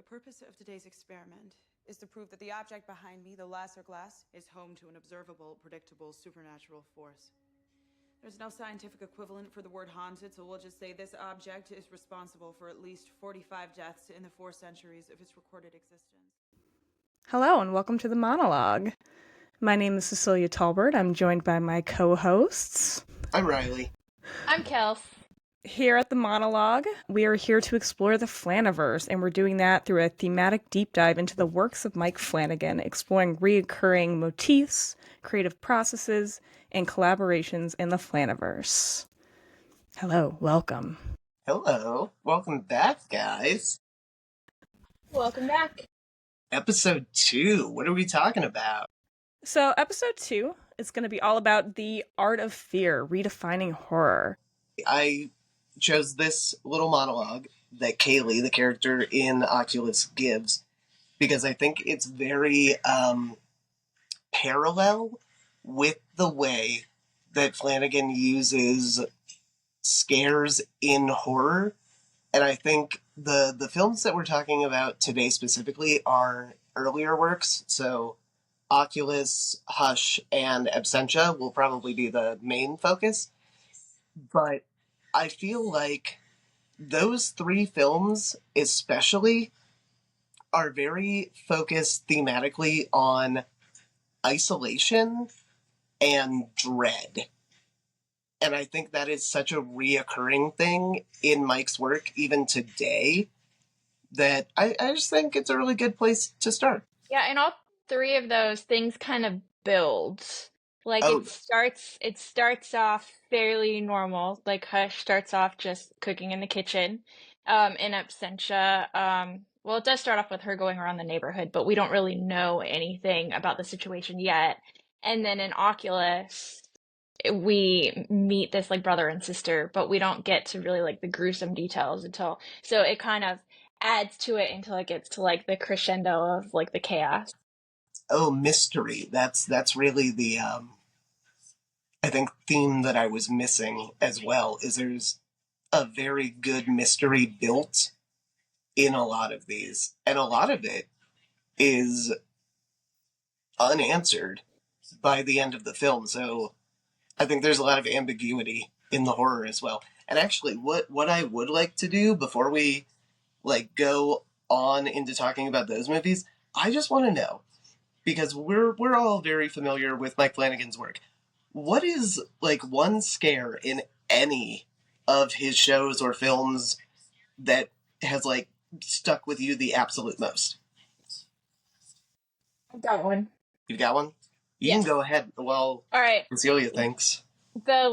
purpose of today's experiment is to prove that the object behind me, the Lasser glass, is home to an observable, predictable, supernatural force. There's no scientific equivalent for the word haunted, so we'll just say this object is responsible for at least 45 deaths in the 4 centuries of its recorded existence. Hello, and welcome to The Monologue. My name is Cecilia Talbert. I'm joined by my co-hosts. I'm Riley. I'm Kels. Here at The Monologue, we are here to explore the Flaniverse, and we're doing that through a thematic deep dive into the works of Mike Flanagan, exploring reoccurring motifs, creative processes, and collaborations in the Flaniverse. Hello, welcome. Hello. Welcome back, guys. Welcome back. Episode 2. What are we talking about? So, episode 2 is going to be all about the art of fear, redefining horror. I chose this little monologue that Kaylee, the character in Oculus, gives because I think it's very parallel with the way that Flanagan uses scares in horror. And I think the films that we're talking about today specifically are earlier works. So Oculus, Hush, and Absentia will probably be the main focus. But I feel like those 3 films especially are very focused thematically on isolation and dread. And I think that is such a reoccurring thing in Mike's work even today that I just think it's a really good place to start. Yeah, and all 3 of those things kind of build. Like it starts off fairly normal. Like Hush starts off just cooking in the kitchen. In Absentia, well, it does start off with her going around the neighborhood, but we don't really know anything about the situation yet. And then in Oculus, we meet this like brother and sister, but we don't get to really like the gruesome details until, so it kind of adds to it until it gets to like the crescendo of like the chaos. Oh, mystery. That's really the I think theme that I was missing as well, is there's a very good mystery built in a lot of these, and a lot of it is unanswered by the end of the film. So I think there's a lot of ambiguity in the horror as well. And actually, what I would like to do before we like go on into talking about those movies, I just want to know, because we're all very familiar with Mike Flanagan's work. What is like one scare in any of his shows or films that has like stuck with you the absolute most? I've got one. You've got one? You can go ahead while All right. Cecilia thinks. The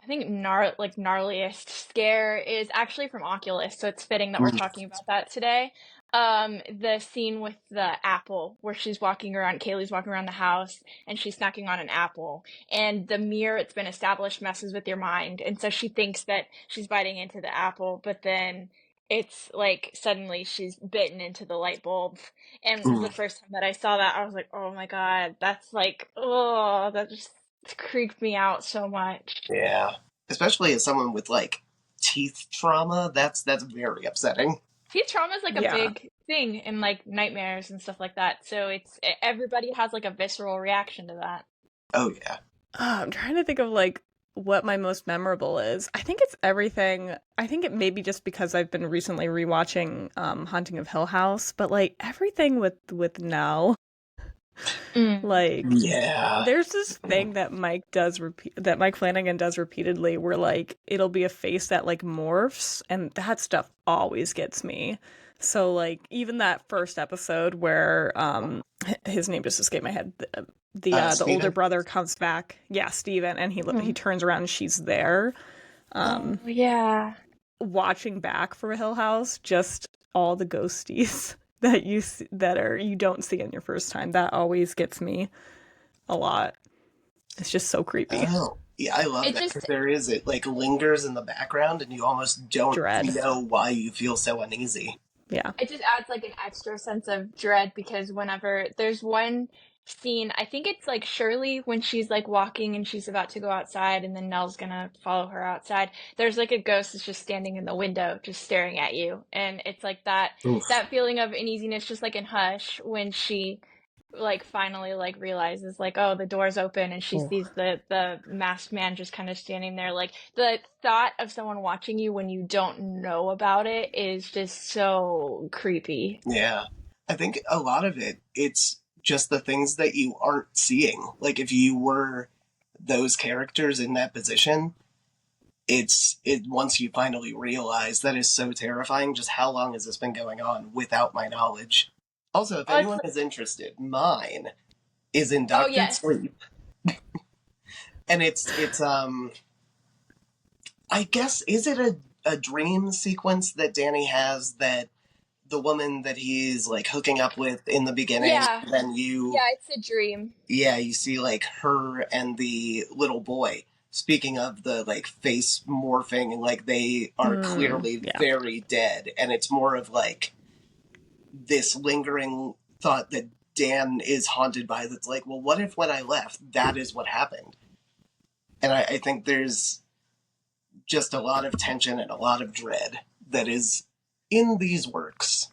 I think gnarliest scare is actually from Oculus, so it's fitting that we're talking about that today. The scene with the apple where Kaylee's walking around the house and she's snacking on an apple, and the mirror, it's been established, messes with your mind, and so she thinks that she's biting into the apple, but then it's like suddenly she's bitten into the light bulb. And the first time that I saw that, I was like, oh my god, that's like, oh, that just creeped me out so much. Yeah, especially as someone with like teeth trauma, that's very upsetting. Teeth trauma is like a big thing in like nightmares and stuff like that. So everybody has like a visceral reaction to that. Oh yeah. I'm trying to think of like what my most memorable is. I think it's everything. I think it may be just because I've been recently rewatching Haunting of Hill House, but like everything with Nell. Like, yeah, there's this thing that Mike Flanagan does repeatedly, where like it'll be a face that like morphs, and that stuff always gets me. So like even that first episode where his name just escaped my head, the older brother comes back, Steven, and he turns around and she's there. Yeah, watching back for Hill House, just all the ghosties that you don't see in your first time, that always gets me a lot. It's just so creepy. Oh, yeah, I love that, because there is it like lingers in the background and you almost don't know why you feel so uneasy. Yeah. It just adds like an extra sense of dread, because whenever there's one scene. I think it's like Shirley when she's like walking and she's about to go outside and then Nell's gonna follow her outside. There's like a ghost that's just standing in the window, just staring at you. And it's like Oof. that feeling of uneasiness, just like in Hush, when she like finally like realizes like, oh, the door's open and she Oh. sees the masked man just kind of standing there. Like the thought of someone watching you when you don't know about it is just so creepy. Yeah. I think a lot of it's just the things that you aren't seeing. Like if you were those characters in that position, it once you finally realize that is so terrifying. Just how long has this been going on without my knowledge? Also, if anyone is interested, mine is in Doctor yes. Sleep. And it's I guess, is it a dream sequence that Danny has that the woman that he's like hooking up with in the beginning, Yeah. then it's a dream. Yeah, you see like her and the little boy. Speaking of the like face morphing, and like they are clearly very dead, and it's more of like this lingering thought that Dan is haunted by that's like, well, what if when I left, that is what happened? And I think there's just a lot of tension and a lot of dread that is in these works.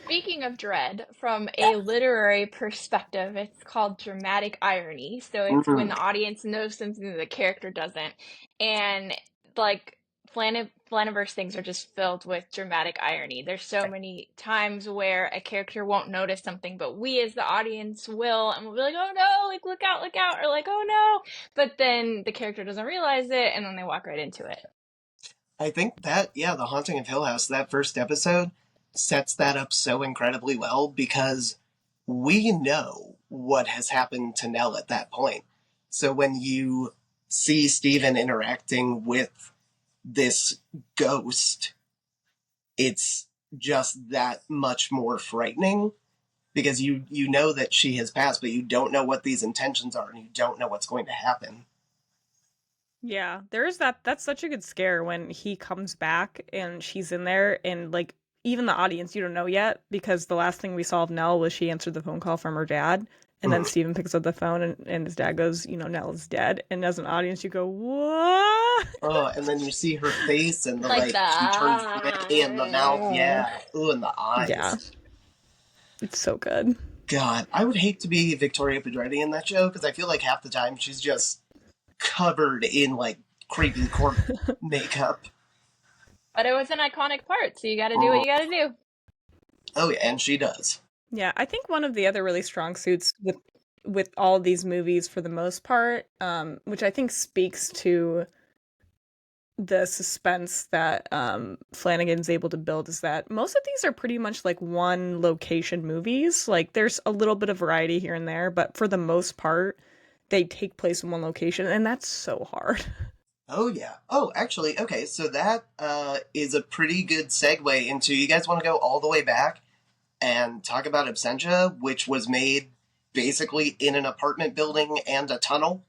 Speaking of dread, from a literary perspective, it's called dramatic irony. So it's when the audience knows something that the character doesn't. And like Flaniverse things are just filled with dramatic irony. There's so many times where a character won't notice something, but we as the audience will, and we'll be like, oh no, like look out, or like, oh no. But then the character doesn't realize it, and then they walk right into it. I think that, The Haunting of Hill House, that first episode, sets that up so incredibly well because we know what has happened to Nell at that point. So when you see Steven interacting with this ghost, it's just that much more frightening because you know that she has passed, but you don't know what these intentions are and you don't know what's going to happen. Yeah, there is that. That's such a good scare when he comes back and she's in there, and like even the audience, you don't know yet because the last thing we saw of Nell was she answered the phone call from her dad, and then Steven picks up the phone and his dad goes, Nell is dead, and as an audience you go, what? Oh, and then you see her face and the Like she turns gray and the mouth, ooh, and the eyes. Yeah, it's so good. God, I would hate to be Victoria Pedretti in that show because I feel like half the time she's just covered in like creepy corpse makeup. But it was an iconic part, so you gotta do what you gotta do. Oh yeah, and she does. Yeah, I think one of the other really strong suits with all these movies for the most part, which I think speaks to the suspense that Flanagan's able to build, is that most of these are pretty much like one location movies. Like there's a little bit of variety here and there, but for the most part, they take place in one location, and that's so hard. Oh yeah. Oh, actually, okay, so that is a pretty good segue into, you guys want to go all the way back and talk about Absentia, which was made basically in an apartment building and a tunnel?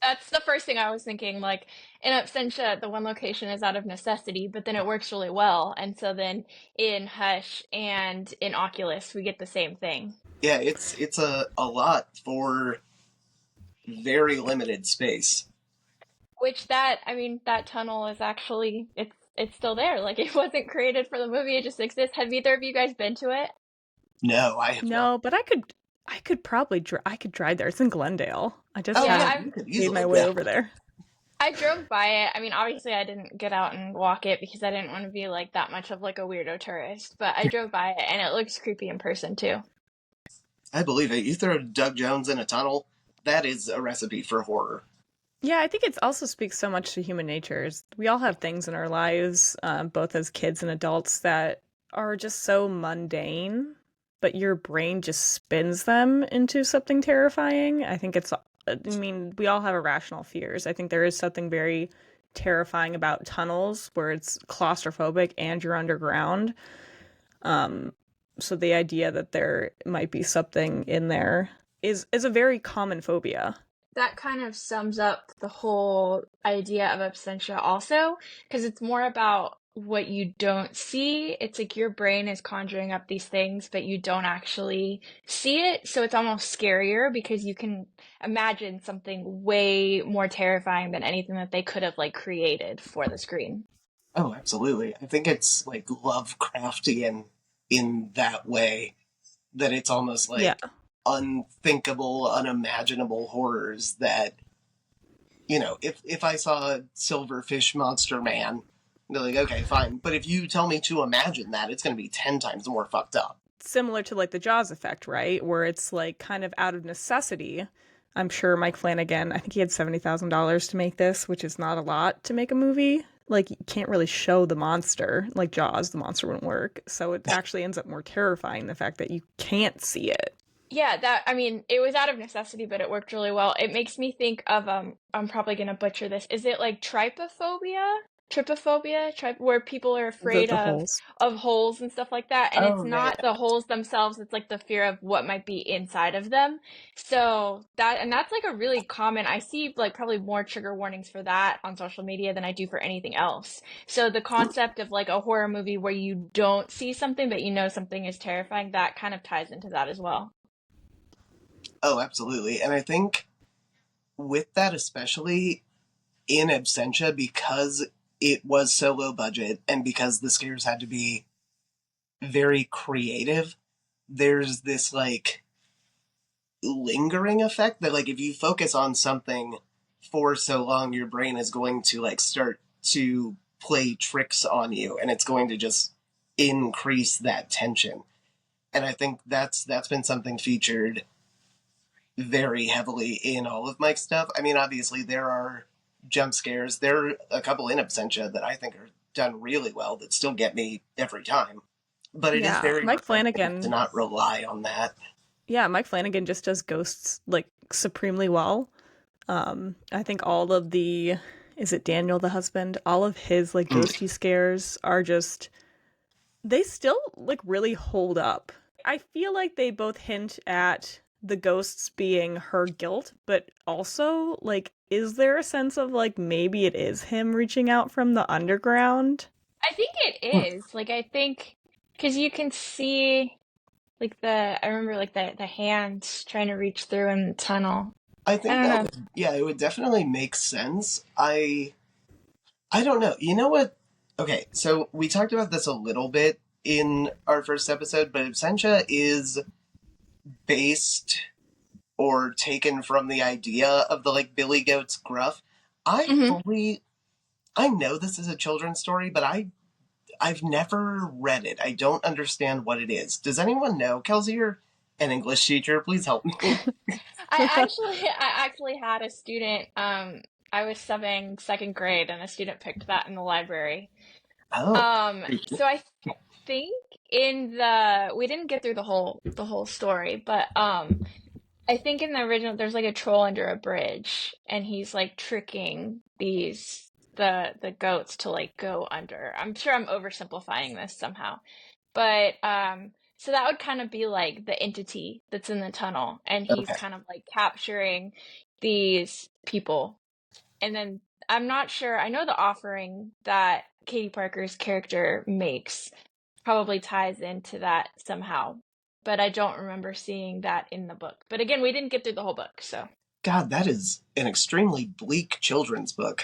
That's the first thing I was thinking. Like in Absentia, the one location is out of necessity, but then it works really well. And so then in Hush and in Oculus, we get the same thing. Yeah, it's a lot for very limited space. Which that tunnel is actually, it's still there. Like it wasn't created for the movie, it just exists. Have either of you guys been to it? No, I have not. But I could probably I could drive there. It's in Glendale. I just made my way over there. I drove by it. I mean, obviously I didn't get out and walk it because I didn't want to be like that much of like a weirdo tourist, but I drove by it and it looks creepy in person too. I believe it. You throw Doug Jones in a tunnel, that is a recipe for horror. Yeah, I think it also speaks so much to human nature. We all have things in our lives, both as kids and adults, that are just so mundane, but your brain just spins them into something terrifying. We all have irrational fears. I think there is something very terrifying about tunnels where it's claustrophobic and you're underground. So the idea that there might be something in there is a very common phobia. That kind of sums up the whole idea of Absentia also, because it's more about what you don't see. It's like your brain is conjuring up these things, but you don't actually see it. So it's almost scarier because you can imagine something way more terrifying than anything that they could have like created for the screen. Oh, absolutely. I think it's like Lovecraftian in that way, that it's almost Yeah. like unthinkable, unimaginable horrors that, if I saw a silverfish monster man, they're like, okay, fine. But if you tell me to imagine that, it's going to be 10 times more fucked up. Similar to like the Jaws effect, right? Where it's like kind of out of necessity. I'm sure Mike Flanagan, I think he had $70,000 to make this, which is not a lot to make a movie. Like, you can't really show the monster. Like Jaws, the monster wouldn't work. So it actually ends up more terrifying, the fact that you can't see it. Yeah, I mean, it was out of necessity, but it worked really well. It makes me think of I'm probably gonna butcher this. Is it like trypophobia? Trypophobia, where people are afraid The holes. of holes and stuff like that, and it's Oh, yeah, not the holes themselves, it's like the fear of what might be inside of them. So that's like a really common, I see like probably more trigger warnings for that on social media than I do for anything else. So the yeah. concept of like a horror movie where you don't see something but you know something is terrifying, that kind of ties into that as well. Oh, absolutely. And I think with that, especially in Absentia, because it was so low budget and because the scares had to be very creative, there's this like lingering effect that, like, if you focus on something for so long, your brain is going to like start to play tricks on you, and it's going to just increase that tension. And I think that's been something featured very heavily in all of Mike's stuff. I mean, obviously there are jump scares. There are a couple in Absentia that I think are done really well that still get me every time. But it is Yeah, very Mike refreshing to Flanagan. not rely on that. Yeah, Mike Flanagan just does ghosts like supremely well. I think all of the, is it Daniel the husband? All of his like ghosty scares are just, they still like really hold up. I feel like they both hint at the ghosts being her guilt, but also like, is there a sense of like maybe it is him reaching out from the underground? I think it is. Like I think because you can see like I remember like the hands trying to reach through in the tunnel. I I think don't that know. would, yeah, it would definitely make sense. I don't know. You know what? Okay, so we talked about this a little bit in our first episode, but Absentia is based or taken from the idea of the like Billy Goat's gruff. I Hmm. fully I know this is a children's story, but I've never read it. I don't understand what it is. Does anyone know? Kelsey, you're an English teacher. Please help me. I actually had a student. I was subbing second grade, and a student picked that in the library. Oh, So I think we didn't get through the whole story, but I think in the original there's like a troll under a bridge, and he's like tricking the goats to like go under. I'm sure I'm oversimplifying this somehow. But so that would kind of be like the entity that's in the tunnel, and he's okay. kind of like capturing these people. And then I'm not sure, I know the offering that Katie Parker's character makes probably ties into that somehow, but I don't remember seeing that in the book. But again, we didn't get through the whole book, so. God, that is an extremely bleak children's book.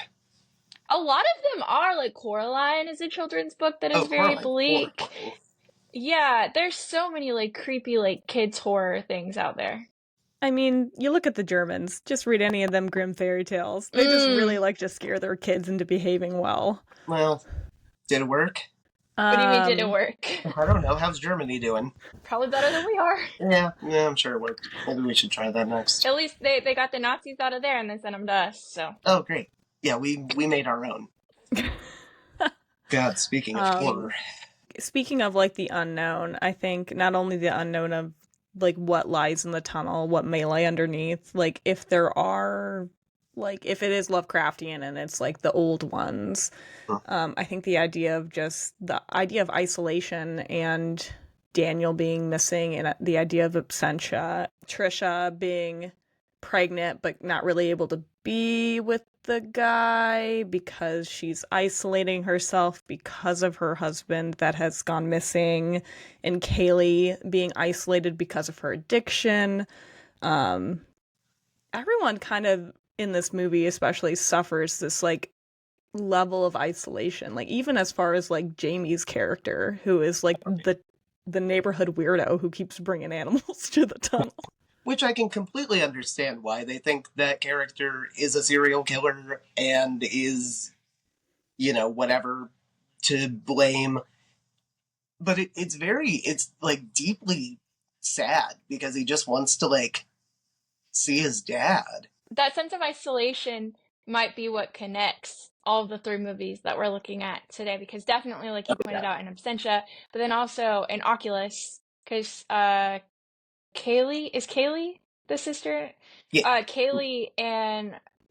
A lot of them are, like Coraline is a children's book that Oh, is very Coraline's bleak. horrifying. Yeah, there's so many like creepy like kids horror things out there. I mean, you look at the Germans, just read any of them grim fairy tales. They just really like to scare their kids into behaving well. Well, did it work? What do you mean, did it Um, work? I don't know. How's Germany doing? Probably better than we are. Yeah, I'm sure it worked. Maybe we should try that next. At least they got the Nazis out of there and then sent them to us, so. Oh, great. Yeah, we made our own. God, speaking of horror. Speaking of like the unknown, I think not only the unknown of like what lies in the tunnel, what may lie underneath, like if there are like if it is Lovecraftian and it's like the old ones, I think the idea of isolation and Daniel being missing and the idea of Absentia, Trisha being pregnant but not really able to be with the guy because she's isolating herself because of her husband that has gone missing, and Kaylee being isolated because of her addiction. Everyone kind of in this movie especially suffers this like level of isolation, like even as far as like Jamie's character, who is like the neighborhood weirdo who keeps bringing animals to the tunnel. Which I can completely understand why they think that character is a serial killer and is, whatever, to blame. But it's like deeply sad because he just wants to like see his dad. That sense of isolation might be what connects all of the three movies that we're looking at today, because definitely, like you pointed out, in Absentia, but then also in Oculus, because Kaylee the sister? Yeah. Kaylee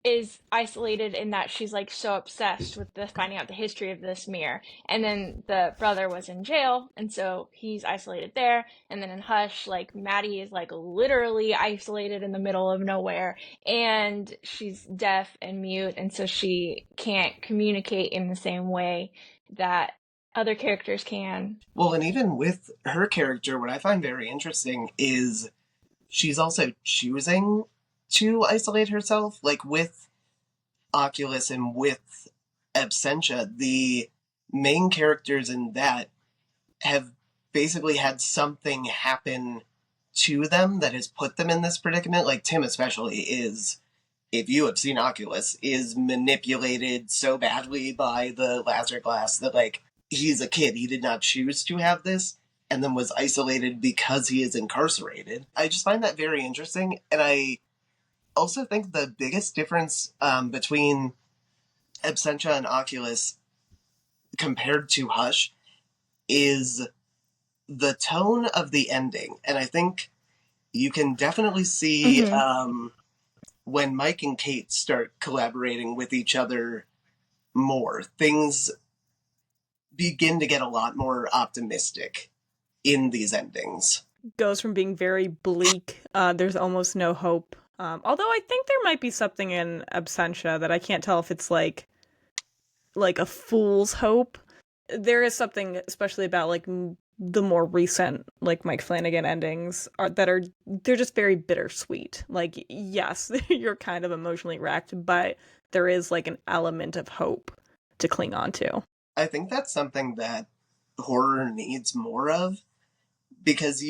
is isolated in that she's like so obsessed with finding out the history of this mirror. And then the brother was in jail, and so he's isolated there. And then in Hush, like Maddie is like literally isolated in the middle of nowhere, and she's deaf and mute, and so she can't communicate in the same way that other characters can. Well, and even with her character, what I find very interesting is she's also choosing to isolate herself. Like with Oculus and with Absentia, the main characters in that have basically had something happen to them that has put them in this predicament. Like Tim especially is, if you have seen Oculus, is manipulated so badly by the laser glass that like he's a kid. He did not choose to have this and then was isolated because he is incarcerated. I just find that very interesting. And I also think the biggest difference between Absentia and Oculus compared to Hush is the tone of the ending. And I think you can definitely see when Mike and Kate start collaborating with each other more, things begin to get a lot more optimistic in these endings. Goes from being very bleak, there's almost no hope. Although I think there might be something in Absentia that I can't tell if it's like a fool's hope. There is something, especially about like the more recent like Mike Flanagan endings, they're just very bittersweet. Like, yes, you're kind of emotionally wrecked, but there is like an element of hope to cling on to. I think that's something that horror needs more of, because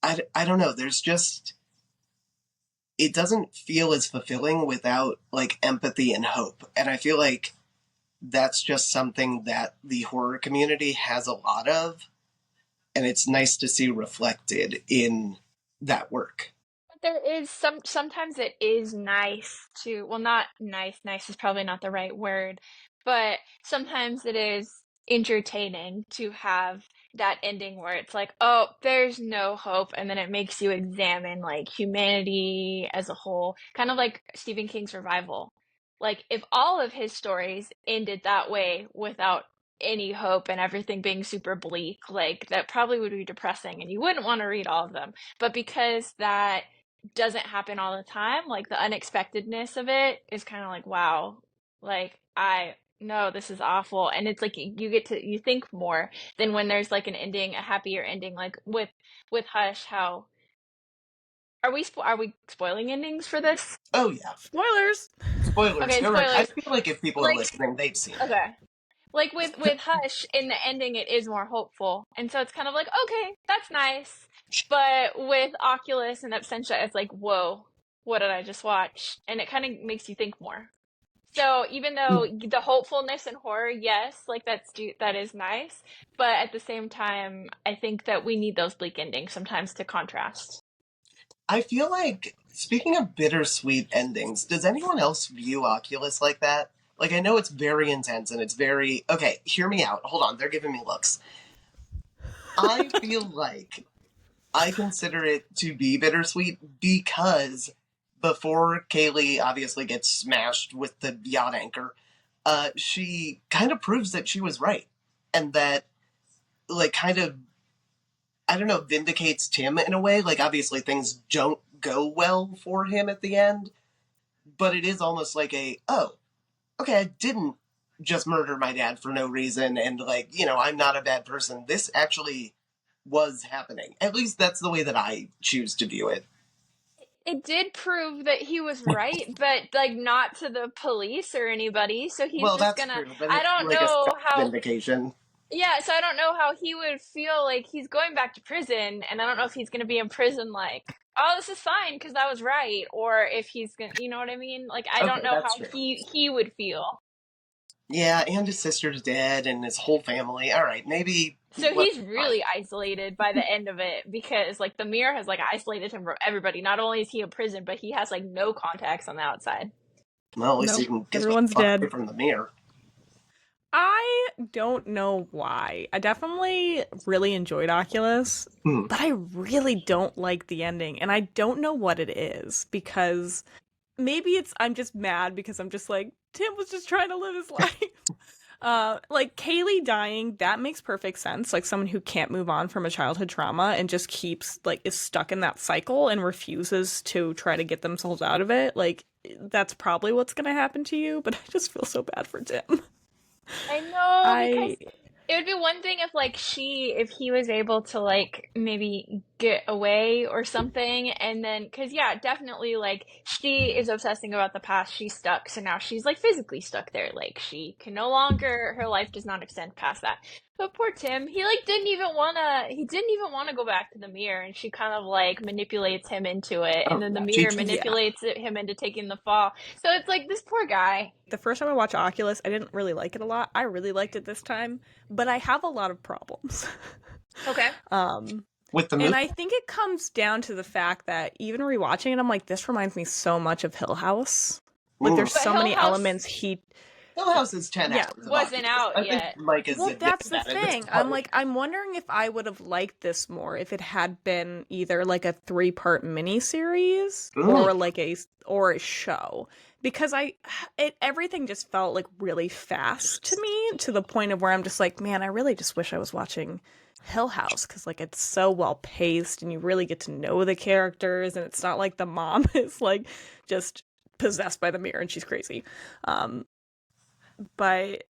I don't know, there's just, it doesn't feel as fulfilling without like empathy and hope. And I feel like that's just something that the horror community has a lot of, and it's nice to see reflected in that work. But there is sometimes it is nice to, well, not nice is probably not the right word, but sometimes it is entertaining to have that ending where it's like, oh, there's no hope, and then it makes you examine like humanity as a whole, kind of like Stephen King's Revival. Like, if all of his stories ended that way without any hope and everything being super bleak, like that probably would be depressing and you wouldn't want to read all of them. But because that doesn't happen all the time, like the unexpectedness of it is kind of like, wow, like I no, this is awful. And it's like you think more than when there's like an ending, a happier ending, like with Hush. How are we spoiling endings for this? Oh yeah, Spoilers. Okay, spoilers. I feel like if people are listening, they've seen it. Okay. Like with Hush, in the ending, it is more hopeful, and so it's kind of like, okay, that's nice. But with Oculus and Absentia, it's like, whoa, what did I just watch? And it kind of makes you think more. So even though the hopefulness in horror, yes, like that is nice, but at the same time, I think that we need those bleak endings sometimes to contrast. I feel like, speaking of bittersweet endings, does anyone else view Oculus like that? Like, I know it's very intense and it's very... Okay, hear me out. Hold on, they're giving me looks. I feel like I consider it to be bittersweet because before Kaylee obviously gets smashed with the yacht anchor, she kind of proves that she was right. And that, like, kind of, I don't know, vindicates Tim in a way. Like, obviously things don't go well for him at the end. but it is almost like oh, okay, I didn't just murder my dad for no reason, and like, I'm not a bad person. This actually was happening. At least that's the way that I choose to view it. It did prove that he was right, but like not to the police or anybody. So he's Well, just that's gonna. true, but I it's don't like a know how. self-vindication. Yeah, so I don't know how he would feel like he's going back to prison, and I don't know if he's gonna be in prison like, oh, this is fine because I was right, or if he's gonna, you know what I mean? Like, I don't Okay, know that's how true. he would feel. Yeah, and his sister's dead, and his whole family. All right, maybe. So Well, he's really isolated by the end of it because like the mirror has like isolated him from everybody. Not only is he in prison, but he has like no contacts on the outside. well, at least Nope. he can get the Everyone's fuck dead. away from the mirror. I don't know why. I definitely really enjoyed Oculus, but I really don't like the ending, and I don't know what it is because maybe I'm just mad because I'm just like, Tim was just trying to live his life. Like Kaylee dying, that makes perfect sense. Like someone who can't move on from a childhood trauma and just keeps like is stuck in that cycle and refuses to try to get themselves out of it. Like that's probably what's gonna happen to you, but I just feel so bad for Tim. I know, because I it would be one thing if like if he was able to like maybe get away or something, and then because yeah, definitely like she is obsessing about the past, she's stuck, so now she's like physically stuck there, like she can no longer, her life does not extend past that. But poor Tim, he didn't even wanna go back to the mirror, and she kind of like manipulates him into it, Oh, and then the yeah, mirror yeah. manipulates him into taking the fall. So it's like this poor guy. The first time I watched Oculus, I didn't really like it a lot. I really liked it this time, but I have a lot of problems. Okay. with the movie. And I think it comes down to the fact that even rewatching it, I'm like, this reminds me so much of Hill House. Like, there's But so Hill many House elements Hill House is 10 Yeah, hours. Of wasn't Oculus. out I yet. think Mike has Well, admitted that's the that at this thing. I'm point. like, I'm wondering if I would have liked this more if it had been either like a 3-part miniseries or like a show. Because everything just felt like really fast to me, to the point of where I'm just like, man, I really just wish I was watching Hill House because like it's so well paced and you really get to know the characters, and it's not like the mom is like just possessed by the mirror and she's crazy. But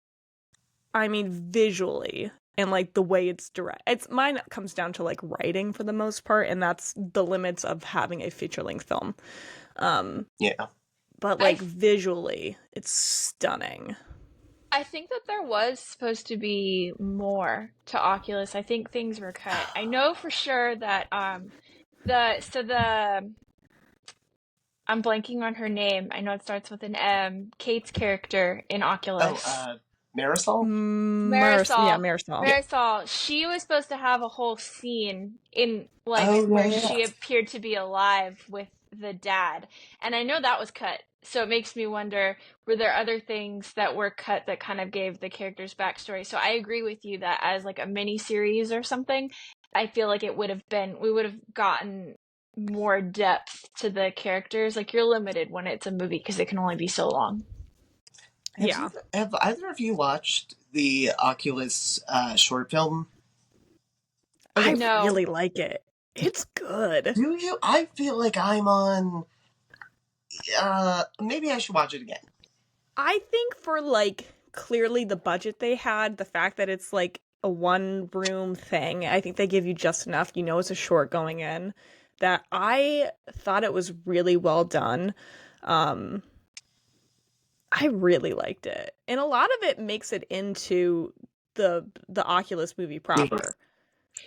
I mean, visually and like the way it's direct, mine comes down to like writing for the most part, and that's the limits of having a feature length film. Yeah. But like visually, it's stunning. I think that there was supposed to be more to Oculus. I think things were cut. I know for sure that the I'm blanking on her name. I know it starts with an M. Kate's character in Oculus. Marisol? Yeah, Marisol. Marisol. Marisol, she was supposed to have a whole scene in like where she appeared to be alive with the dad. And I know that was cut. So it makes me wonder, were there other things that were cut that kind of gave the character's backstory? So I agree with you that as like a mini series or something, I feel like we would have gotten more depth to the characters. Like you're limited when it's a movie because it can only be so long. Have either of you watched the Oculus short film? I No. really like it. It's good. Do you? I feel like I'm on. Maybe I should watch it again. I think for like clearly the budget they had, the fact that it's like a 1-room thing, I think they give you just enough. You know, it's a short going in. That I thought it was really well done. I really liked it, and a lot of it makes it into the Oculus movie proper.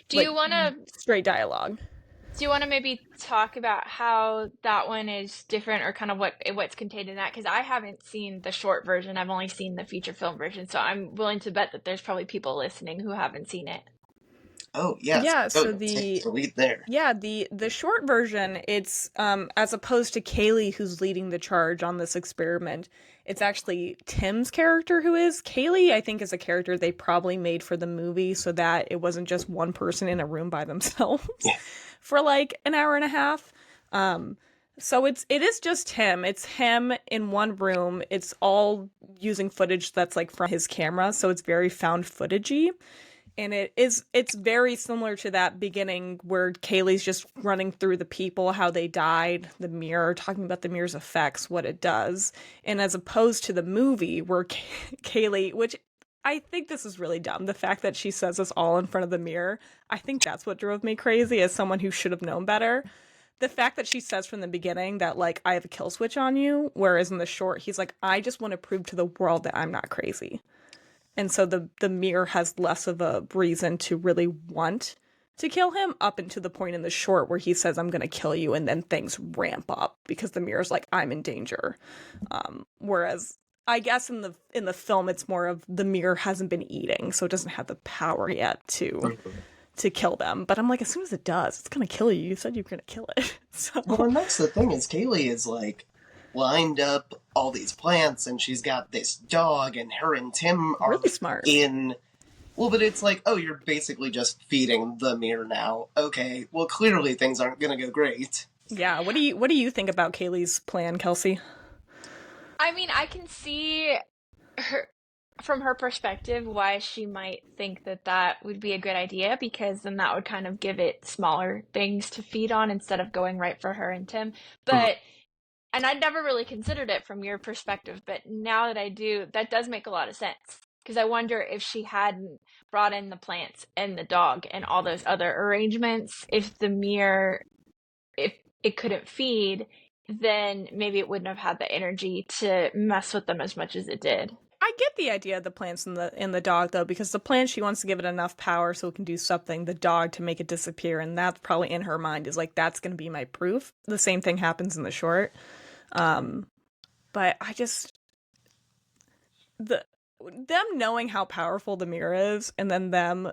Do you want to straight dialogue? Do you want to maybe talk about how that one is different, or kind of what's contained in that? Because I haven't seen the short version; I've only seen the feature film version. So I'm willing to bet that there's probably people listening who haven't seen it. Oh yes. Yeah. So the lead there. Yeah, the short version, it's as opposed to Kaylee who's leading the charge on this experiment, it's actually Tim's character who is. Kaylee, I think, is a character they probably made for the movie so that it wasn't just one person in a room by themselves for like an hour and a half. So it is just him. It's him in one room. It's all using footage that's like from his camera, so it's very found footagey. And it's very similar to that beginning where Kaylee's just running through the people, how they died, the mirror, talking about the mirror's effects, what it does. And as opposed to the movie where Kaylee, which I think this is really dumb, the fact that she says this all in front of the mirror, I think that's what drove me crazy as someone who should have known better. The fact that she says from the beginning that, like, I have a kill switch on you, whereas in the short, he's like, I just want to prove to the world that I'm not crazy. And so the mirror has less of a reason to really want to kill him up until the point in the short where he says, I'm going to kill you, and then things ramp up because the mirror's like, I'm in danger. Whereas I guess in the film, it's more of the mirror hasn't been eating, so it doesn't have the power yet to kill them. But I'm like, as soon as it does, it's going to kill you. You said you were going to kill it. So. Well, and that's the thing is Kaylee is like lined up all these plants, and she's got this dog, and her and Tim are really smart. Well, but it's like, oh, you're basically just feeding the mirror now. Okay, well, clearly things aren't going to go great. Yeah, what do you think about Kaylee's plan, Kelsey? I mean, I can see her from her perspective why she might think that would be a good idea, because then that would kind of give it smaller things to feed on instead of going right for her and Tim. But and I'd never really considered it from your perspective, but now that I do, that does make a lot of sense. Because I wonder if she hadn't brought in the plants and the dog and all those other arrangements, if the mirror, if it couldn't feed, then maybe it wouldn't have had the energy to mess with them as much as it did. I get the idea of the plants in the dog, though, because the plant, she wants to give it enough power so it can do something, the dog to make it disappear, and that's probably in her mind is like, that's going to be my proof. The same thing happens in the short. But I just... them knowing how powerful the mirror is, and then them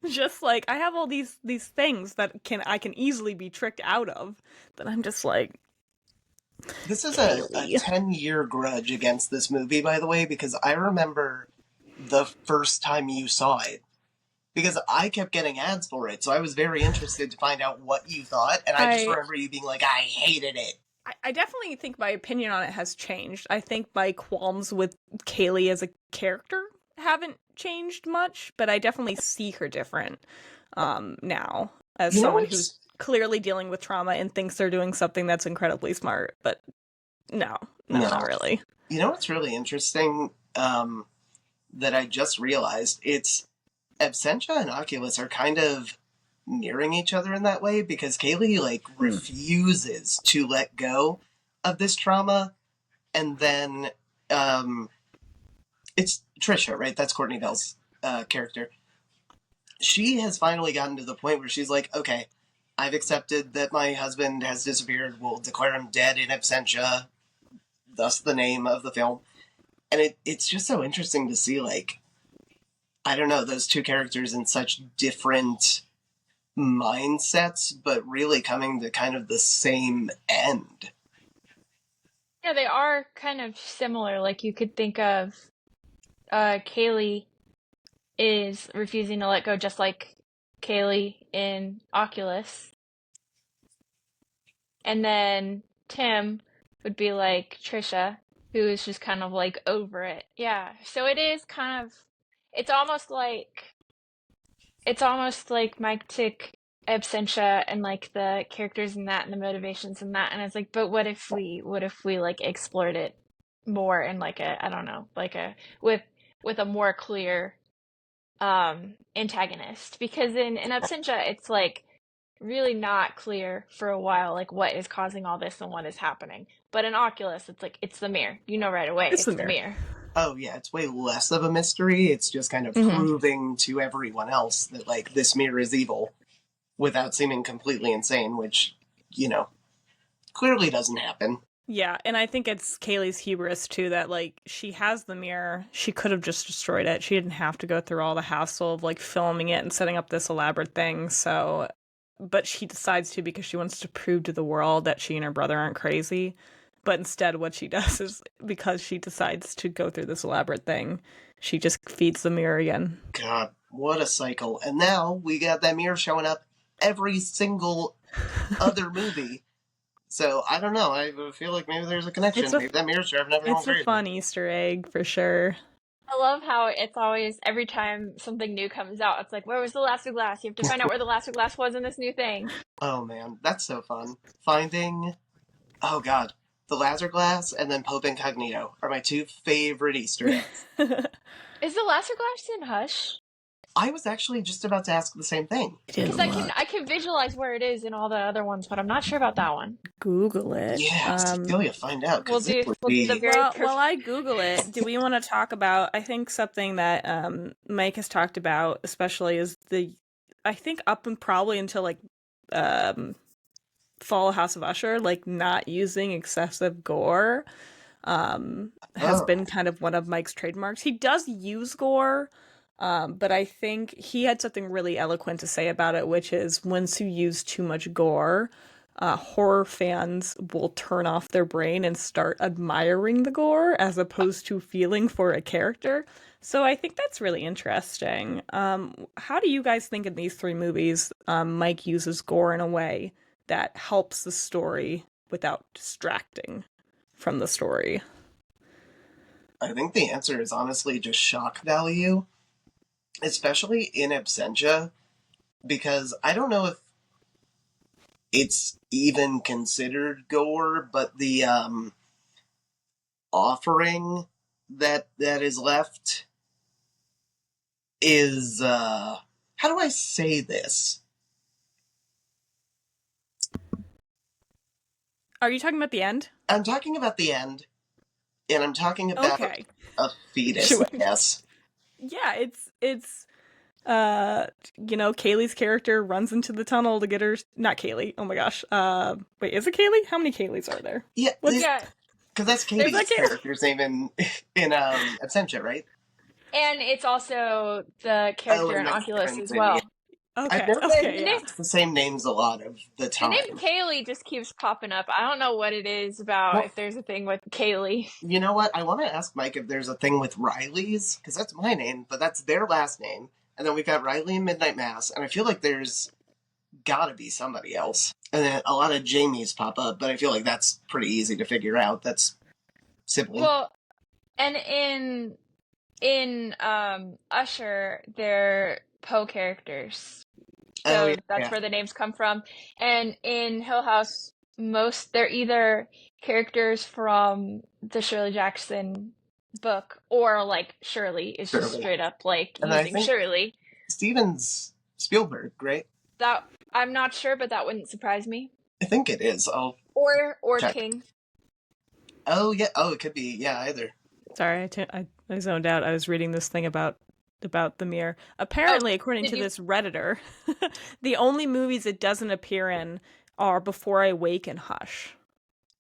just like, I have all these things that I can easily be tricked out of, that I'm just like... This is a 10-year grudge against this movie, by the way, because I remember the first time you saw it. Because I kept getting ads for it, so I was very interested to find out what you thought, and I just remember you being like, I hated it. I definitely think my opinion on it has changed. I think my qualms with Kaylee as a character haven't changed much, but I definitely see her different now as someone who's clearly dealing with trauma and thinks they're doing something that's incredibly smart, but no, not really. You know what's really interesting that I just realized? It's Absentia and Oculus are kind of mirroring each other in that way, because Kaylee like refuses to let go of this trauma, and then it's Trisha, right? That's Courtney Bell's character. She has finally gotten to the point where she's like, okay, I've accepted that my husband has disappeared. We'll declare him dead in absentia, thus the name of the film. And it's just so interesting to see, like, I don't know, those two characters in such different mindsets, but really coming to kind of the same end. Yeah, they are kind of similar. Like, you could think of Kaylee is refusing to let go, just like Kaylee in Oculus. And then Tim would be like Trisha, who is just kind of like over it. Yeah. So it is kind of, it's almost like Mike took Absentia and like the characters in that and the motivations in that, and it's like, but what if we like explored it more in like a, I don't know, like a with a more clear antagonist, because in Absentia it's like really not clear for a while, like what is causing all this and what is happening. But in Oculus, it's like, it's the mirror. You know right away, it's the mirror. Oh yeah, it's way less of a mystery. It's just kind of proving to everyone else that like this mirror is evil without seeming completely insane, which, you know, clearly doesn't happen. Yeah, and I think it's Kaylee's hubris too, that like she has the mirror, she could have just destroyed it. She didn't have to go through all the hassle of like filming it and setting up this elaborate thing. So, but she decides to, because she wants to prove to the world that she and her brother aren't crazy. But instead what she does is, because she decides to go through this elaborate thing, she just feeds the mirror again. God, what a cycle. And now we got that mirror showing up every single other movie. So, I don't know. I feel like maybe there's a connection. Maybe that mirror's driving everyone crazy. It's a fun Easter egg, for sure. I love how it's always, every time something new comes out, it's like, where was the Lasso Glass? You have to find out where the Lasso Glass was in this new thing. Oh man, that's so fun. Finding, oh god, the Lazar Glass and then Pope Incognito are my two favorite Easter eggs. Is the Lasso Glass in Hush? I was actually just about to ask the same thing. Because I can visualize where it is in all the other ones, but I'm not sure about that one. Google it. Yeah, Cecilia, find out. We'll do the very While I Google it, do we want to talk about, I think something that Mike has talked about, especially is I think up and probably until like Fall of House of Usher, like not using excessive gore has been kind of one of Mike's trademarks. He does use gore, but I think he had something really eloquent to say about it, which is once you use too much gore, horror fans will turn off their brain and start admiring the gore as opposed to feeling for a character. So I think that's really interesting. How do you guys think in these three movies, Mike uses gore in a way that helps the story without distracting from the story? I think the answer is honestly just shock value, especially in Absentia, because I don't know if it's even considered gore, but the offering that is left is how do I say this? Are you talking about the end? I'm talking about the end, and I'm talking about a fetus, Sure. I guess. Yeah, it's Kaylee's character runs into the tunnel to get her, not Kaylee, oh my gosh. Wait, is it Kaylee? How many Kaylees are there? Yeah, yeah. Because that's Kaylee's character's name in Absentia, right? And it's also the character in Oculus as well. Yeah. Okay, I've noticed it's the same names a lot of the time. The name Kaylee just keeps popping up. I don't know what it is about, if there's a thing with Kaylee. You know what? I want to ask Mike if there's a thing with Riley's, because that's my name, but that's their last name. And then we've got Riley and Midnight Mass, and I feel like there's gotta be somebody else. And then a lot of Jamies pop up, but I feel like that's pretty easy to figure out. That's sibling. Well, and in Usher, they're Poe characters. So that's where the names come from. And in Hill House, they're either characters from the Shirley Jackson book, or like Shirley is just straight up like using Shirley. Steven's Spielberg, right? That I'm not sure, but that wouldn't surprise me. I think it is. Or check. King. Oh yeah. Oh, it could be. Yeah, either. Sorry, I zoned out. I was reading this thing about the mirror. Apparently, according to this Redditor, the only movies it doesn't appear in are Before I Wake and Hush.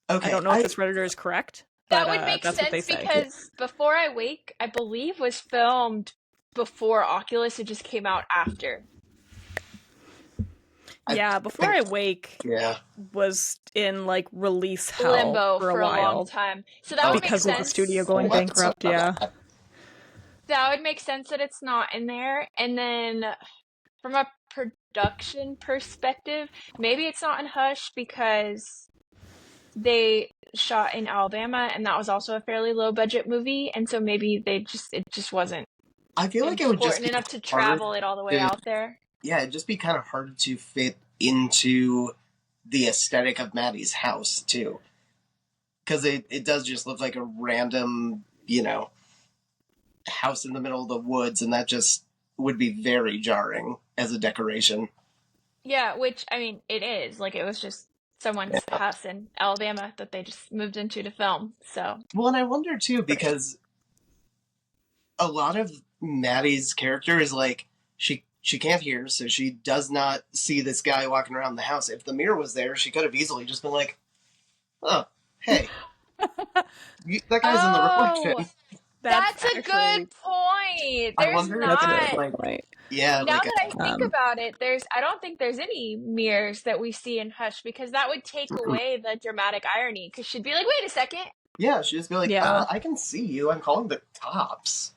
Okay, I don't know if this Redditor is correct. That would make sense because Before I Wake, I believe, was filmed before Oculus. It just came out after. Yeah, Before I Wake was in like release hell limbo for a while. Long time. So that would make sense. Because of the studio going bankrupt, That would make sense that it's not in there. And then from a production perspective, maybe it's not in Hush because they shot in Alabama and that was also a fairly low budget movie, and so maybe it just wasn't I feel like it would just be enough to travel it all the way out there. Yeah, it'd just be kind of hard to fit into the aesthetic of Maddie's house too. Because it does just look like a random, house in the middle of the woods, and that just would be very jarring as a decoration. Yeah, which, I mean, it is. Like, it was just someone's house in Alabama that they just moved into to film, so. Well, and I wonder, too, because a lot of Maddie's character is, like, she can't hear, so she does not see this guy walking around the house. If the mirror was there, she could have easily just been like, oh, hey. That guy's in the reflection. That's a good point. There's not. Yeah. Now that I think about it, I don't think there's any mirrors that we see in Hush, because that would take away the dramatic irony. Because she'd be like, "Wait a second." Yeah, she'd just be like, "I can see you. I'm calling the cops."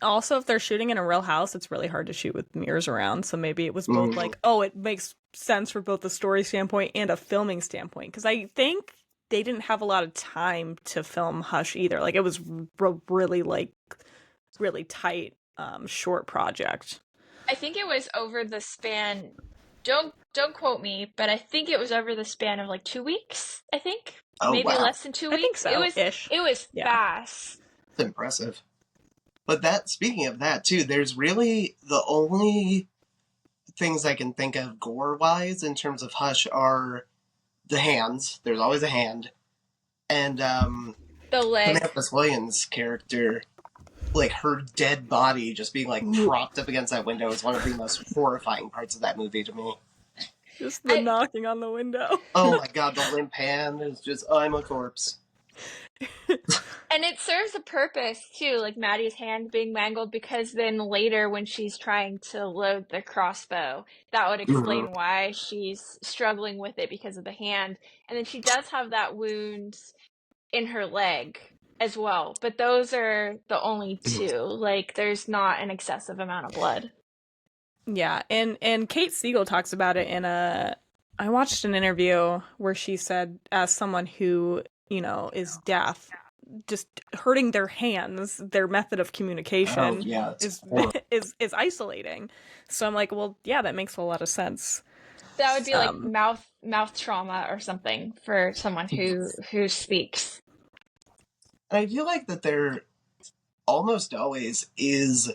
Also, if they're shooting in a real house, it's really hard to shoot with mirrors around. So maybe it was both like, it makes sense for both a story standpoint and a filming standpoint. Because I think they didn't have a lot of time to film Hush either. Like, it was really like really tight, short project. I think it was over the span. Don't quote me, but I think it was over the span of like 2 weeks. I think Oh, maybe wow. less than two I think weeks. so, ish. It was Yeah. fast. That's impressive. But that, speaking of that too, there's really the only things I can think of gore-wise in terms of Hush are the hands. There's always a hand. And The leg. Samantha Williams' character, like her dead body just being like propped up against that window is one of the most horrifying parts of that movie to me. Just the knocking on the window. Oh my god, the limp hand is just, I'm a corpse. And it serves a purpose too, like Maddie's hand being mangled, because then later when she's trying to load the crossbow, that would explain why she's struggling with it because of the hand. And then she does have that wound in her leg as well, but those are the only two. Like there's not an excessive amount of blood. Yeah, and Kate Siegel talks about it in I watched an interview where she said, as someone who, you know, is deaf, just hurting their hands, their method of communication is isolating. So I'm like, well, yeah, that makes a lot of sense. That would be like mouth trauma or something for someone who speaks. And I feel like that there almost always is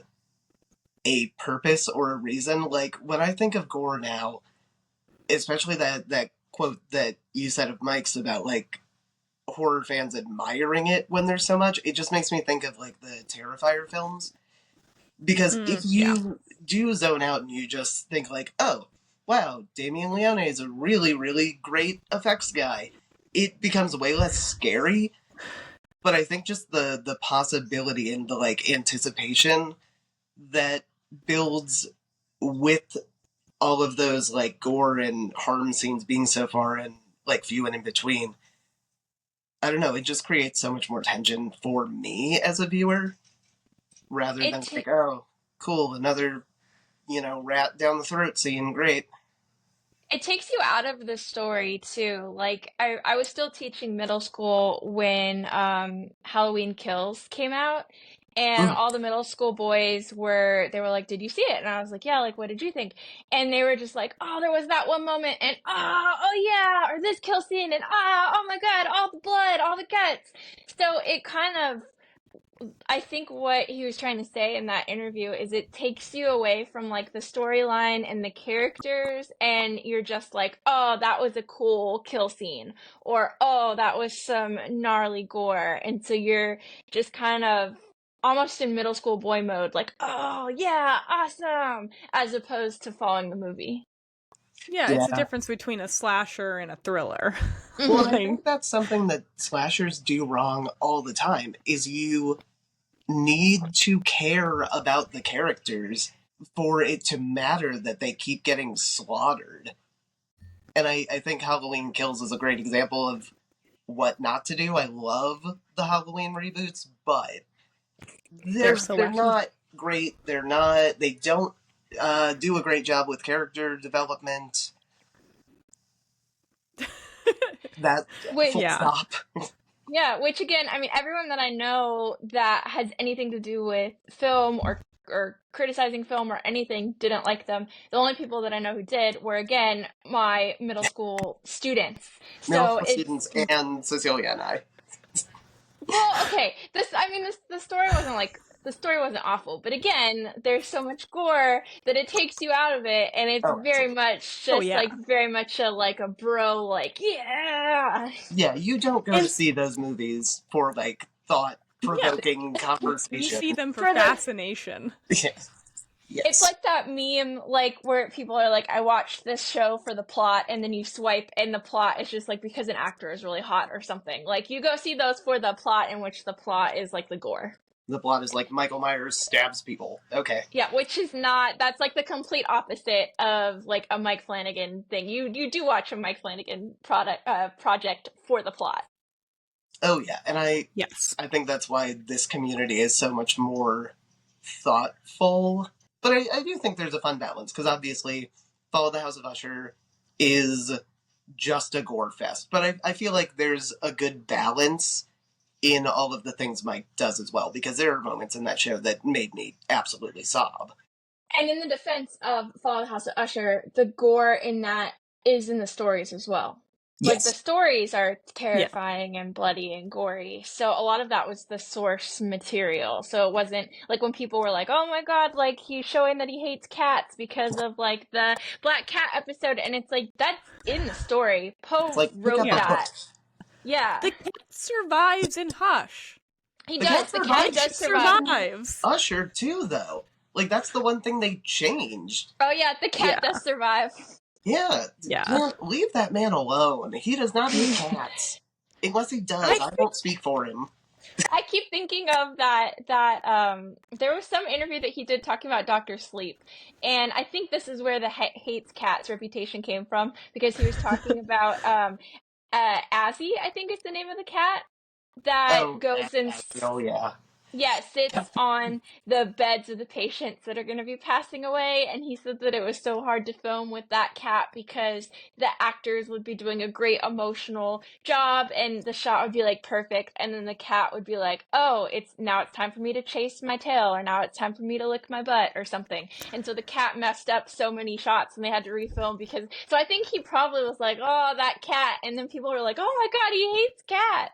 a purpose or a reason. Like, when I think of gore now, especially that quote that you said of Mike's about, like, horror fans admiring it when there's so much, it just makes me think of, like, the Terrifier films. Because if you do zone out and you just think, like, oh, wow, Damien Leone is a really, really great effects guy, it becomes way less scary. But I think just the possibility and the, like, anticipation that builds with all of those, like, gore and harm scenes being so far and, like, few and in between, I don't know, it just creates so much more tension for me as a viewer, rather than like, oh, cool, another, you know, rat down the throat scene, great. It takes you out of the story too. Like I was still teaching middle school when Halloween Kills came out, and all the middle school boys were like, did you see it? And I was like, yeah, like what did you think? And they were just like, oh, there was that one moment, and oh yeah, or this kill scene, and oh my god, all the blood, all the guts. So it kind of, I think what he was trying to say in that interview is it takes you away from like the storyline and the characters, and you're just like, oh, that was a cool kill scene, or oh, that was some gnarly gore. And so you're just kind of almost in middle school boy mode, like, oh yeah, awesome, as opposed to following the movie. Yeah, it's the difference between a slasher and a thriller. Well, I think that's something that slashers do wrong all the time, is you need to care about the characters for it to matter that they keep getting slaughtered. And I think Halloween Kills is a great example of what not to do. I love the Halloween reboots, but they're not great. They don't do a great job with character development. That stop. Yeah, which again, I mean, everyone that I know that has anything to do with film or criticizing film or anything didn't like them. The only people that I know who did were, again, my middle school students. Students and Cecilia and I. Well, okay. The story wasn't awful, but again, there's so much gore that it takes you out of it, and it's very much just very much a bro, like, yeah. Yeah, you don't go to see those movies for like thought-provoking conversation. You see them for fascination. Yes. It's like that meme, like, where people are like, I watched this show for the plot, and then you swipe, and the plot is just, like, because an actor is really hot or something. Like, you go see those for the plot, in which the plot is, like, the gore. The plot is, like, Michael Myers stabs people. Okay. Yeah, which is not, that's, like, the complete opposite of, like, a Mike Flanagan thing. You do watch a Mike Flanagan project for the plot. Oh, yeah, and I think that's why this community is so much more thoughtful. But I do think there's a fun balance, because obviously Follow the House of Usher is just a gore fest. But I feel like there's a good balance in all of the things Mike does as well, because there are moments in that show that made me absolutely sob. And in the defense of Fall of the House of Usher, the gore in that is in the stories as well. Like, the Yes. stories are terrifying and bloody and gory. So a lot of that was the source material. So it wasn't like when people were like, oh my god, like he's showing that he hates cats because of like the black cat episode. And it's like, that's in the story. It's Poe like, pick wrote up a Yeah. book. that. Yeah. The cat survives in Hush. He The does. cat The cat survives. does survive. Survives. Usher, too, though. Like, that's the one thing they changed. Oh yeah, the cat Yeah. does survive. Yeah. Yeah. Can't leave that man alone. He does not hate cats. Unless he does, I won't speak for him. I keep thinking of that there was some interview that he did talking about Dr. Sleep, and I think this is where the hates cats reputation came from, because he was talking about Azzy, I think is the name of the cat, that goes and Oh, yeah. sits on the beds of the patients that are going to be passing away. And he said that it was so hard to film with that cat because the actors would be doing a great emotional job and the shot would be like perfect, and then the cat would be like, oh, it's time for me to chase my tail, or now it's time for me to lick my butt or something. And so the cat messed up so many shots and they had to refilm, because so I think he probably was like, oh, that cat, and then people were like, oh my god, he hates cat.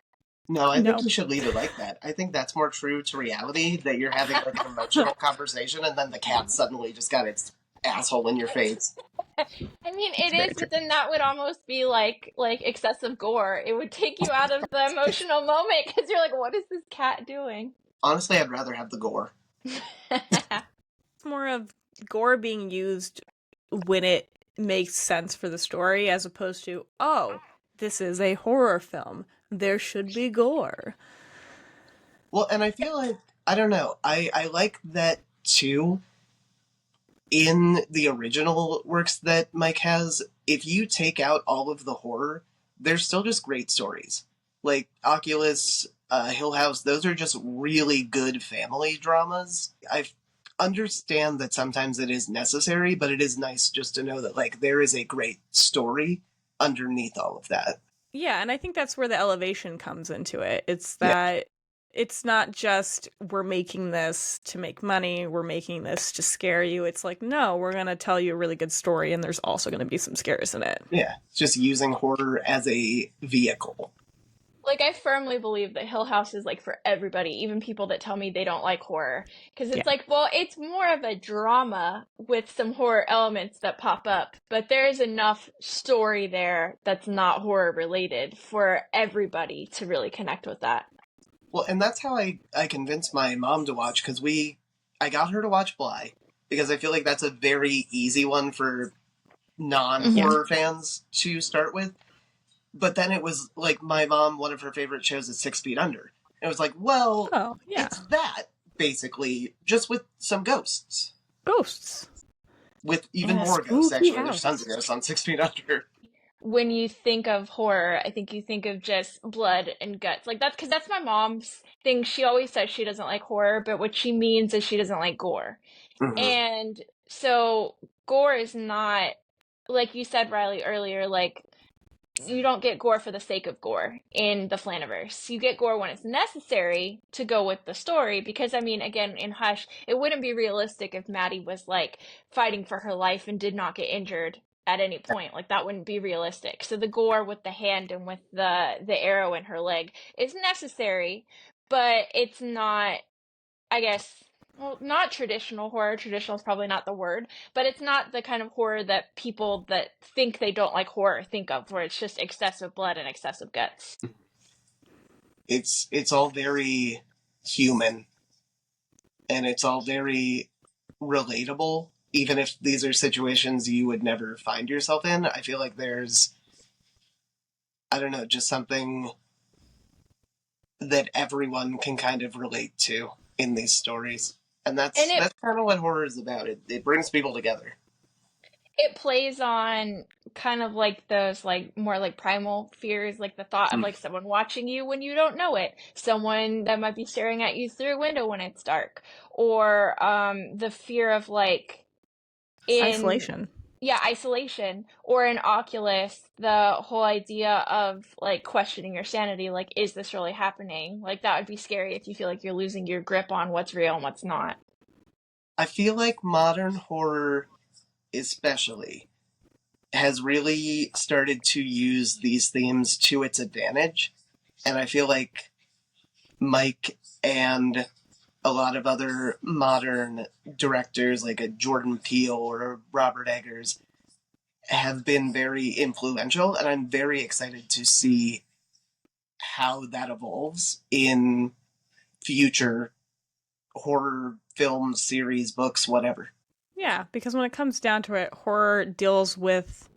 No, I think you should leave it like that. I think that's more true to reality, that you're having like an emotional conversation and then the cat suddenly just got its asshole in your face. I mean, it is, but then that would almost be like excessive gore. It would take you out of the emotional moment, because you're like, what is this cat doing? Honestly, I'd rather have the gore. It's more of gore being used when it makes sense for the story, as opposed to, oh, this is a horror film. There should be gore. Well, and I feel like, I don't know, I like that too. In the original works that Mike has, if you take out all of the horror, they're still just great stories. Like Oculus, Hill House, those are just really good family dramas. I understand that sometimes it is necessary, but it is nice just to know that like there is a great story underneath all of that. Yeah, and I think that's where the elevation comes into it. It's that it's not just we're making this to make money, we're making this to scare you. It's like, no, we're going to tell you a really good story, and there's also going to be some scares in it. Yeah, just using horror as a vehicle. Like, I firmly believe that Hill House is like for everybody, even people that tell me they don't like horror. Because it's like, well, it's more of a drama with some horror elements that pop up, but there is enough story there that's not horror related for everybody to really connect with that. Well, and that's how I convinced my mom to watch, because I got her to watch Bly, because I feel like that's a very easy one for non-horror fans to start with. But then it was like my mom, one of her favorite shows is 6 Feet Under. And it was like, well, it's that, basically, just with some ghosts. Ghosts. With even more ghosts, actually. There's tons of ghosts on 6 Feet Under. When you think of horror, I think you think of just blood and guts. Like, that's because that's my mom's thing. She always says she doesn't like horror, but what she means is she doesn't like gore. Mm-hmm. And so gore is not, like you said, Riley, earlier, like, you don't get gore for the sake of gore in the Flaniverse. You get gore when it's necessary to go with the story, because, I mean, again, in Hush, it wouldn't be realistic if Maddie was, like, fighting for her life and did not get injured at any point. Like, that wouldn't be realistic. So the gore with the hand and with the arrow in her leg is necessary, but it's not, I guess, well, not traditional horror. Traditional is probably not the word, but it's not the kind of horror that people that think they don't like horror think of, where it's just excessive blood and excessive guts. It's all very human, and it's all very relatable, even if these are situations you would never find yourself in. I feel like there's, I don't know, just something that everyone can kind of relate to in these stories. And that's kind of what horror is about. It brings people together. It plays on kind of like those, like, more like primal fears, like the thought of like someone watching you when you don't know it, someone that might be staring at you through a window when it's dark, or the fear of like isolation. yeah, isolation. Or in Oculus, the whole idea of like questioning your sanity, like, is this really happening? Like, that would be scary if you feel like you're losing your grip on what's real and what's not. I feel like modern horror, especially, has really started to use these themes to its advantage. And I feel like Mike and a lot of other modern directors, like a Jordan Peele or a Robert Eggers, have been very influential. And I'm very excited to see how that evolves in future horror films, series, books, whatever. Yeah, because when it comes down to it, horror deals with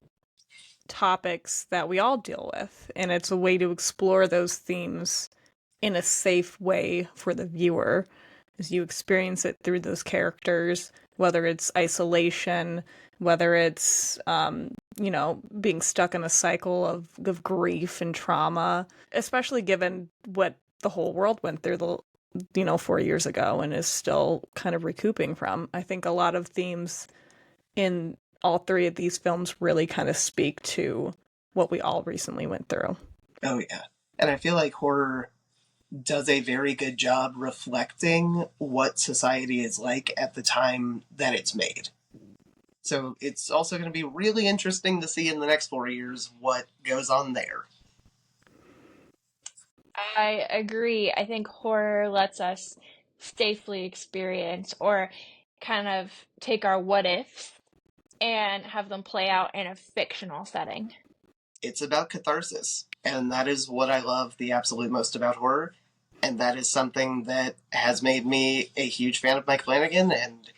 topics that we all deal with, and it's a way to explore those themes in a safe way for the viewer as you experience it through those characters, whether it's isolation, whether it's being stuck in a cycle of grief and trauma, especially given what the whole world went through 4 years ago and is still kind of recouping from. I think a lot of themes in all three of these films really kind of speak to what we all recently went through. Oh, yeah. And I feel like horror does a very good job reflecting what society is like at the time that it's made. So it's also going to be really interesting to see in the next 4 years what goes on there. I agree. I think horror lets us safely experience or kind of take our what ifs and have them play out in a fictional setting. It's about catharsis, and that is what I love the absolute most about horror. And that is something that has made me a huge fan of Mike Flanagan and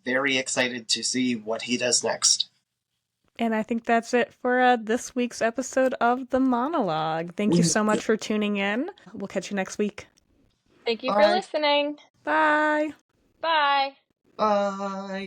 very excited to see what he does next. And I think that's it for this week's episode of The Monologue. Thank you so much for tuning in. We'll catch you next week. Thank you for Bye. listening. Bye. Bye. Bye.